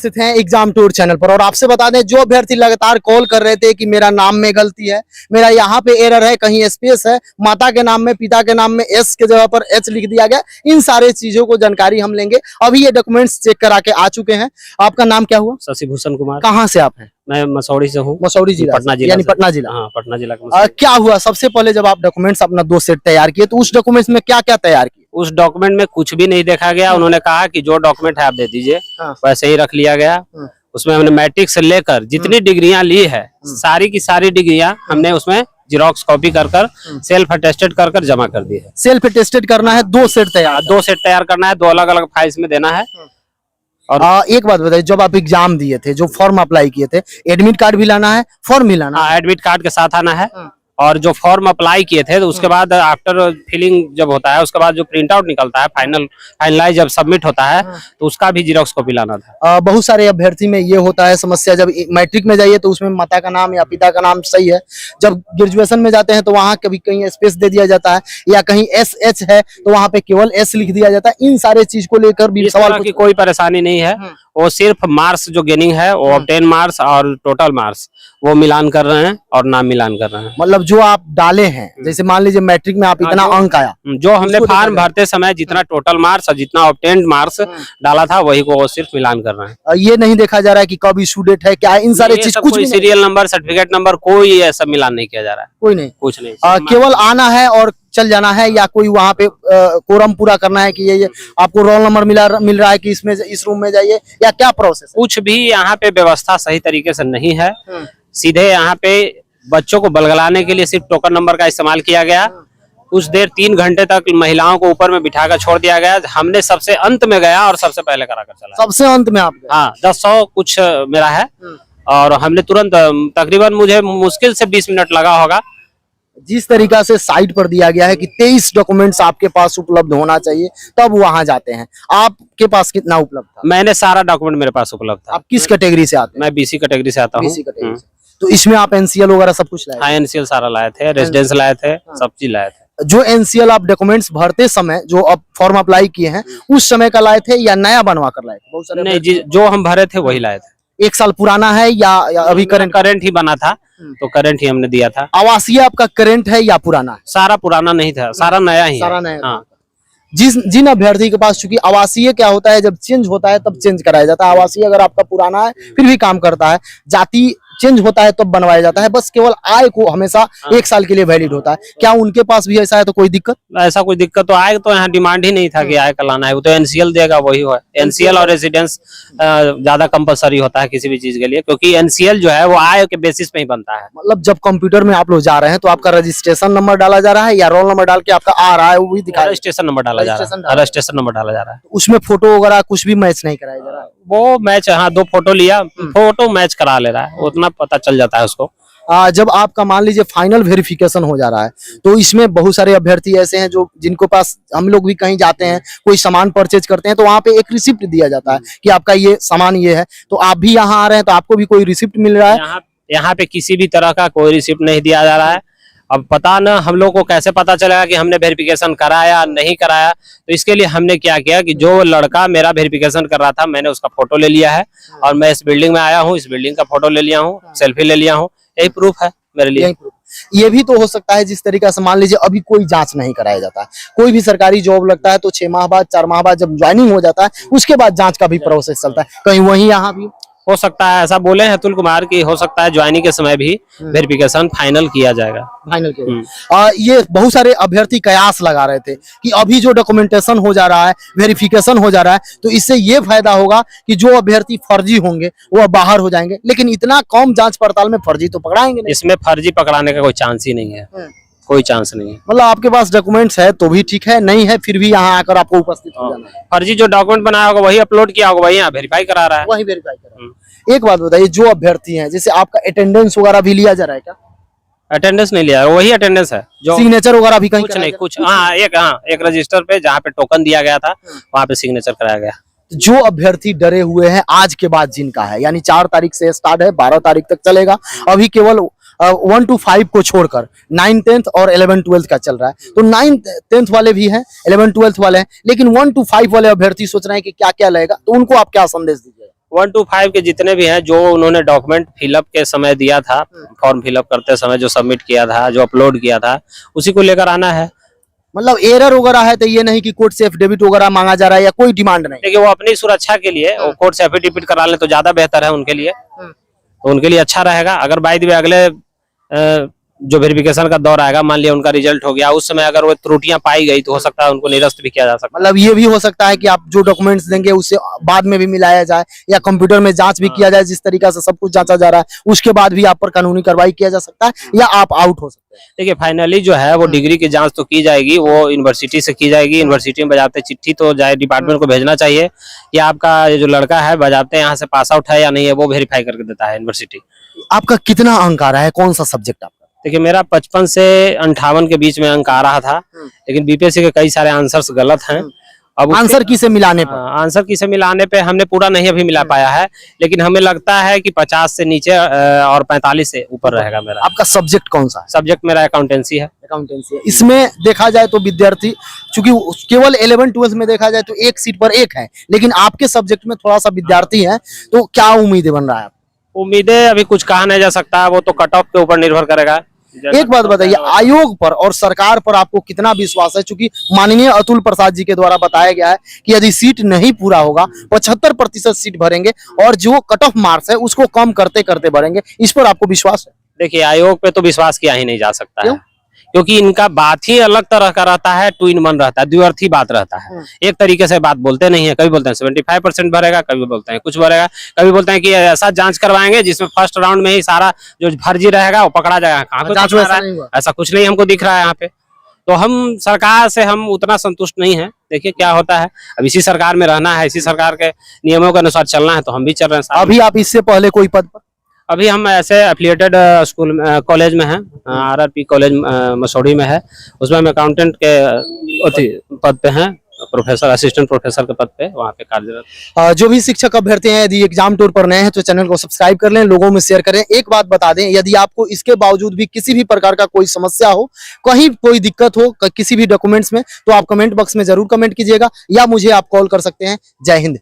स्थित हैं exam tour channel पर और आपसे बता दें जो अभ्यर्थी लगातार कॉल कर रहे थे कि मेरा नाम में गलती है, मेरा यहाँ पे एरर है, कहीं स्पेस है, माता के नाम में पिता के नाम में एस के जगह पर एच लिख दिया गया, इन सारे चीजों को जानकारी हम लेंगे। अभी ये डॉक्यूमेंट्स चेक करा के आ चुके हैं। आपका नाम क्या हुआ? शशि भूषण कुमार। कहाँ से आप हैं? मैं मसौड़ी से हूँ। मसौड़ी जिला, पटना जिला, यानी पटना जिला। हाँ, पटना जिला। क्या हुआ सबसे पहले जब आप डॉक्यूमेंट्स अपना 2 सेट तैयार किए तो उस डॉक्यूमेंट्स में क्या क्या तैयार किए? उस डॉक्यूमेंट में कुछ भी नहीं देखा गया। उन्होंने कहा कि जो डॉक्यूमेंट है आप दे दीजिए, वैसे ही रख लिया गया। उसमें हमने मैट्रिक से लेकर जितनी डिग्रियां ली है, सारी की सारी डिग्रियां हमने उसमें जिरोक्स कॉपी कर सेल्फ अटेस्टेड कर जमा कर दी है। सेल्फ अटेस्टेड करना है, 2 सेट तैयार, 2 सेट तैयार करना है, 2 अलग अलग फाइल्स में देना है। और एक बात बताइए, जब आप एग्जाम दिए थे, जो फॉर्म अप्लाई किए थे, एडमिट कार्ड भी लाना है, फॉर्म भी लाना है? एडमिट कार्ड के साथ आना है। और जो फॉर्म अप्लाई किए थे तो उसके बाद आफ्टर फिलिंग जब होता है, उसके बाद जो प्रिंट आउट निकलता है, फाइनलाइज जब सबमिट होता है तो उसका भी जीरोक्स कॉपी लाना था। बहुत सारे अभ्यर्थी में ये होता है समस्या, जब मैट्रिक में जाइए तो उसमें माता का नाम या पिता का नाम सही है, जब ग्रेजुएशन में जाते हैं तो वहाँ कभी कहीं स्पेस दे दिया जाता है या कहीं SH है तो वहाँ पे केवल S लिख दिया जाता है। इन सारे चीज को लेकर भी सवाल की कोई परेशानी नहीं है। वो सिर्फ मार्क्स जो गेनिंग है वो ऑब्टेन मार्क्स और टोटल मार्क्स वो मिलान कर रहे हैं और नाम मिलान कर रहे हैं। मतलब जो आप डाले हैं, जैसे मान लीजिए मैट्रिक में आप इतना अंक आया, जो हमने फॉर्म भरते समय जितना टोटल मार्क्स और जितना ऑब्टेन मार्क्स डाला था वही को वो सिर्फ मिलान कर रहे हैं। ये नहीं देखा जा रहा है कि कब इशू डेट है, क्या है, इन सारे चीज कुछ भी, सीरियल नंबर, सर्टिफिकेट नंबर, कोई ऐसा मिलान नहीं किया जा रहा है। कोई नहीं, कुछ नहीं। केवल आना है और चल जाना है, या कोई वहाँ पे कोरम पूरा करना है कि ये आपको रोल नंबर मिल रहा है कि इसमें इस रूम में जाइए, या क्या प्रोसेस है? कुछ भी यहाँ पे व्यवस्था सही तरीके से नहीं है। सीधे यहाँ पे बच्चों को बलगलाने के लिए सिर्फ टोकन नंबर का इस्तेमाल किया गया। कुछ देर 3 घंटे तक महिलाओं को ऊपर में बिठा कर छोड़ दिया गया। हमने सबसे अंत में गया और सबसे पहले करा कर चला। सबसे अंत में आप? हाँ, 10-100 कुछ मेरा है और हमने तुरंत, तकरीबन मुझे मुश्किल से 20 मिनट लगा होगा। जिस तरीका से साइट पर दिया गया है कि 23 डॉक्यूमेंट्स आपके पास उपलब्ध होना चाहिए तब वहां जाते हैं, आपके पास कितना उपलब्ध था? मैंने सारा डॉक्यूमेंट मेरे पास उपलब्ध था। आप किस कैटेगरी से आते हैं? मैं BC कैटेगरी से आता हूँ। तो इसमें आप NCL वगैरह सब कुछ लाए? हाँ, NCL सारा लाए थे, रेजिडेंस लाए थे, सब चीज लाए थे। जो NCL आप डॉक्यूमेंट्स भरते समय जो आप फॉर्म अप्लाई किए हैं उस समय का लाए थे या नया बनवा कर लाए थे? बहुत सारे नहीं, जो हम भरे थे वही लाए थे। 1 साल पुराना है या अभी करंट ही बना था, तो करंट ही हमने दिया था। आवासीय आपका करंट है या पुराना है? सारा पुराना नहीं था, सारा नया ही। सारा नया। हाँ। जिन अभ्यर्थी के पास, चूंकि आवासीय क्या होता है, जब चेंज होता है तब चेंज कराया जाता है। आवासीय अगर आपका पुराना है फिर भी काम करता है, जाति चेंज होता है तब बनवाया जाता है, बस केवल आय को हमेशा 1 साल के लिए वैलिड होता है। क्या उनके पास भी ऐसा है तो कोई दिक्कत? ऐसा कोई दिक्कत तो आय तो यहाँ डिमांड ही नहीं था कि आय का लाना है, वो तो NCL देगा वही है। NCL और रेजिडेंस ज्यादा कंपलसरी होता है किसी भी चीज के लिए, क्योंकि NCL जो है वो आय के बेसिस पे ही बनता है। मतलब जब कंप्यूटर में आप लोग जा रहे हैं तो आपका रजिस्ट्रेशन नंबर डाला जा रहा है या रोल नंबर डाल के आपका आ रहा है वो भी दिखा? रजिस्ट्रेशन नंबर डाला जा रहा है, रजिस्ट्रेशन नंबर डाला जा रहा है। उसमें फोटो वगैरह कुछ भी मैच नहीं कराया जा रहा है? वो मैच, हाँ, 2 फोटो लिया, फोटो मैच करा ले रहा है, उतना पता चल जाता है उसको। जब आपका मान लीजिए फाइनल वेरिफिकेशन हो जा रहा है तो इसमें बहुत सारे अभ्यर्थी ऐसे हैं जो जिनको पास, हम लोग भी कहीं जाते हैं कोई सामान परचेज करते हैं तो वहाँ पे एक रिसिप्ट दिया जाता है कि आपका ये सामान ये है, तो आप भी यहाँ आ रहे हैं तो आपको भी कोई रिसिप्ट मिल रहा है? यहाँ पे किसी भी तरह का कोई रिसिप्ट नहीं दिया जा रहा है। अब पता न हम लोग को कैसे पता चलेगा कि हमने वेरिफिकेशन कराया नहीं कराया, तो इसके लिए हमने क्या किया कि जो लड़का मेरा वेरिफिकेशन कर रहा था मैंने उसका फोटो ले लिया है और मैं इस बिल्डिंग में आया हूँ, इस बिल्डिंग का फोटो ले लिया हूँ, सेल्फी ले लिया हूँ, यही प्रूफ है मेरे लिए। ये भी तो हो सकता है जिस तरीका से मान लीजिए अभी कोई जांच नहीं कराया जाता है, कोई भी सरकारी जॉब लगता है तो 6 माह बाद 4 माह बाद जब ज्वाइनिंग हो जाता है उसके बाद जांच का भी प्रोसेस चलता है, कहीं वही यहाँ भी हो सकता है। ऐसा बोले हैं अतुल कुमार की हो सकता है ज्वाइनिंग के समय भी वेरिफिकेशन फाइनल किया जाएगा। फाइनल किया। ये बहुत सारे अभ्यर्थी कयास लगा रहे थे कि अभी जो डॉक्यूमेंटेशन हो जा रहा है, वेरिफिकेशन हो जा रहा है, तो इससे ये फायदा होगा कि जो अभ्यर्थी फर्जी होंगे वो बाहर हो जाएंगे, लेकिन इतना कम जांच पड़ताल में फर्जी तो पकड़ाएंगे नहीं। इसमें फर्जी पकड़ाने का कोई चांस ही नहीं है, कोई चांस नहीं है। मतलब आपके पास डॉक्यूमेंट्स है तो भी ठीक है, नहीं है फिर भी यहाँ आकर आपको उपस्थित हो जाना है। फर्जी जो डॉक्यूमेंट बनाया होगा वही अपलोड किया होगा, वही यहाँ वेरीफाई करा रहा है, वही वेरीफाई कर रहा है। एक बात बताइए, जो अभ्यर्थी हैं जैसे आपका अटेंडेंस वगैरह भी लिया जा रहा है क्या? अटेंडेंस नहीं लिया, वही अटेंडेंस है। जो सिग्नेचर वगैरह भी कहीं कुछ नहीं, कुछ हाँ, एक रजिस्टर पे जहाँ पे टोकन दिया गया था वहाँ पे सिग्नेचर कराया गया। जो अभ्यर्थी डरे हुए हैं आज के बाद जिनका है, यानी 4 तारीख से स्टार्ट है, 12 तारीख तक चलेगा, अभी केवल 1 to 5 को छोड़कर 9th 10th और 11th 12th का चल रहा है, तो 9th 10th वाले भी हैं, 11th 12th वाले हैं, लेकिन 1 to 5 वाले अभ्यर्थी सोच रहे हैं कि क्या क्या लगेगा, तो उनको आप क्या संदेश दीजिएगा? 1 to 5 के जितने भी हैं, जो उन्होंने डॉक्यूमेंट फिलअप के समय दिया था, फॉर्म फिलअप करते समय जो सबमिट किया था, जो अपलोड किया था, उसी को लेकर आना है। मतलब एरर वगैरह है तो ये नहीं कि कोर्ट से एफिडेविट वगैरह मांगा जा रहा है या कोई डिमांड नहीं? देखिए वो अपनी सुरक्षा के लिए वो कोर्ट से एफिडेविट करा लें तो ज्यादा बेहतर है उनके लिए, तो उनके लिए अच्छा रहेगा। अगर बाय द वे अगले जो वेरिफिकेशन का दौर आएगा, मान लिया उनका रिजल्ट हो गया, उस समय अगर वो त्रुटियां पाई गई तो हो सकता है उनको निरस्त भी किया जा सकता है। मतलब ये भी हो सकता है कि आप जो डॉक्यूमेंट्स देंगे उससे बाद में भी मिलाया जाए या कंप्यूटर में जांच भी किया जाए, जिस तरीका से सब कुछ जांचा जा रहा है उसके बाद भी आप पर कानूनी कार्रवाई किया जा सकता है या आप आउट हो सकते हैं। देखिए फाइनली जो है वो डिग्री की जांच तो की जाएगी, वो यूनिवर्सिटी से की जाएगी। यूनिवर्सिटी में बजाते चिट्ठी तो जाए डिपार्टमेंट को भेजना चाहिए कि आपका ये जो लड़का है बजाते यहाँ से पास आउट है या नहीं है, वो वेरीफाई करके देता है यूनिवर्सिटी। आपका कितना अंक आ रहा है, कौन सा सब्जेक्ट आपका? देखिए मेरा 55 से 58 के बीच में अंक आ रहा था, लेकिन बीपीएससी के कई सारे आंसर्स गलत हैं। अब आंसर की से मिलाने पर? आंसर की से मिलाने पे हमने पूरा नहीं अभी मिला पाया है, लेकिन हमें लगता है कि 50 से नीचे और 45 से ऊपर रहेगा मेरा। आपका सब्जेक्ट कौन सा है? सब्जेक्ट मेरा अकाउंटेंसी है। अकाउंटेंसी है। इसमें देखा जाए तो विद्यार्थी चूंकि केवल 11-12 में देखा जाए तो एक सीट पर एक है, लेकिन आपके सब्जेक्ट में थोड़ा सा विद्यार्थी है, तो क्या उम्मीदें बन रहा है? उम्मीदें अभी कुछ कहा नहीं जा सकता, वो तो कट ऑफ के ऊपर निर्भर करेगा। एक बात बताइए, आयोग पर और सरकार पर आपको कितना विश्वास है? चूंकि माननीय अतुल प्रसाद जी के द्वारा बताया गया है कि यदि सीट नहीं पूरा होगा 75% सीट भरेंगे और जो कट ऑफ मार्क्स है उसको कम करते करते भरेंगे, इस पर आपको विश्वास है? देखिए आयोग पे तो विश्वास किया ही नहीं जा सकता है, क्योंकि इनका बात ही अलग तरह का रहता है, टू इन वन रहता है, द्विअर्थी बात रहता है। एक तरीके से बात बोलते नहीं है, कभी बोलते हैं 75% भरेगा, कभी बोलते हैं कुछ भरेगा, कभी बोलते हैं कि ऐसा जांच करवाएंगे जिसमें फर्स्ट राउंड में ही सारा जो फर्जी रहेगा वो पकड़ा जाएगा। कहाँ पे जांच पकड़ा वैसा रहा नहीं है? हुआ। ऐसा कुछ नहीं हमको दिख रहा है यहाँ पे। तो हम सरकार से हम उतना संतुष्ट नहीं है, देखिए क्या होता है। अब इसी सरकार में रहना है, इसी सरकार के नियमों के अनुसार चलना है, तो हम भी चल रहे हैं। अभी आप इससे पहले कोई पद पर? अभी हम ऐसे एफिलिएटेड स्कूल कॉलेज में हैं, आरआरपी कॉलेज मसौड़ी में है, उसमें हम अकाउंटेंट के पद पे हैं, प्रोफेसर असिस्टेंट प्रोफेसर के पद पे वहाँ पे कार्यरत। जो भी शिक्षक अभ्यर्थी हैं यदि एग्जाम टूर पर नए हैं तो चैनल को सब्सक्राइब कर लें, लोगों में शेयर करें। एक बात बता दें, यदि आपको इसके बावजूद भी किसी भी प्रकार का कोई समस्या हो, कहीं कोई दिक्कत हो किसी भी डॉक्यूमेंट्स में, तो आप कमेंट बॉक्स में जरूर कमेंट कीजिएगा या मुझे आप कॉल कर सकते हैं। जय हिंद।